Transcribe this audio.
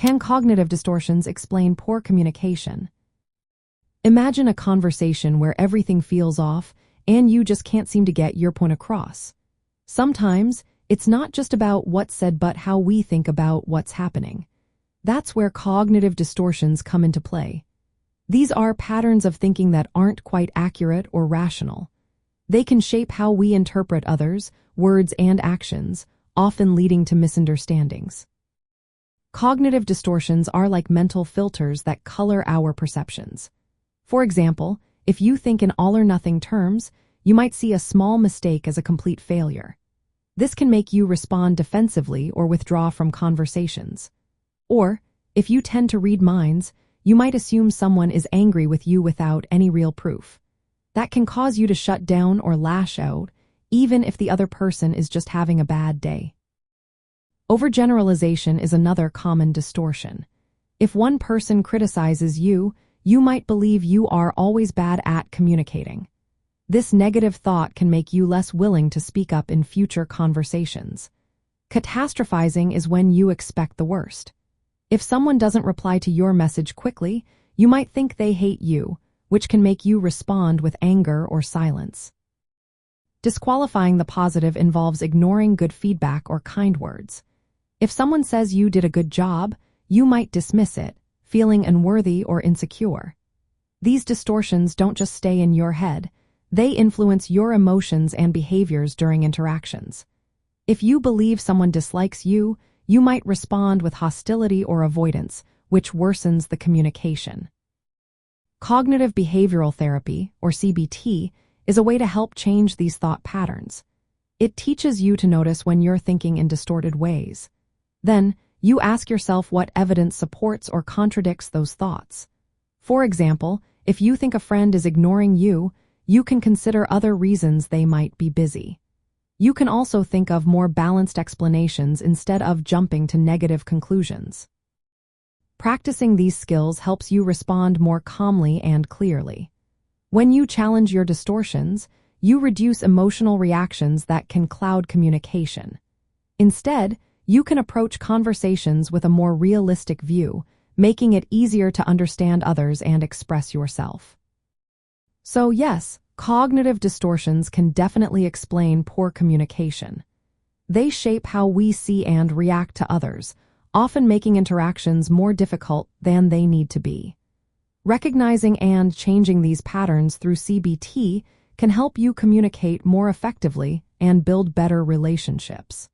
Can cognitive distortions explain poor communication? Imagine a conversation where everything feels off and you just can't seem to get your point across. Sometimes, it's not just about what's said but how we think about what's happening. That's where cognitive distortions come into play. These are patterns of thinking that aren't quite accurate or rational. They can shape how we interpret others, words, and actions, often leading to misunderstandings. Cognitive distortions are like mental filters that color our perceptions. For example, if you think in all-or-nothing terms, you might see a small mistake as a complete failure. This can make you respond defensively or withdraw from conversations. Or, if you tend to read minds, you might assume someone is angry with you without any real proof. That can cause you to shut down or lash out, even if the other person is just having a bad day. Overgeneralization is another common distortion. If one person criticizes you, you might believe you are always bad at communicating. This negative thought can make you less willing to speak up in future conversations. Catastrophizing is when you expect the worst. If someone doesn't reply to your message quickly, you might think they hate you, which can make you respond with anger or silence. Disqualifying the positive involves ignoring good feedback or kind words. If someone says you did a good job, you might dismiss it, feeling unworthy or insecure. These distortions don't just stay in your head, they influence your emotions and behaviors during interactions. If you believe someone dislikes you, you might respond with hostility or avoidance, which worsens the communication. Cognitive behavioral therapy, or CBT, is a way to help change these thought patterns. It teaches you to notice when you're thinking in distorted ways. Then, you ask yourself what evidence supports or contradicts those thoughts. For example, if you think a friend is ignoring you, you can consider other reasons they might be busy. You can also think of more balanced explanations instead of jumping to negative conclusions. Practicing these skills helps you respond more calmly and clearly. When you challenge your distortions, you reduce emotional reactions that can cloud communication. Instead, you can approach conversations with a more realistic view, making it easier to understand others and express yourself. So yes, cognitive distortions can definitely explain poor communication. They shape how we see and react to others, often making interactions more difficult than they need to be. Recognizing and changing these patterns through CBT can help you communicate more effectively and build better relationships.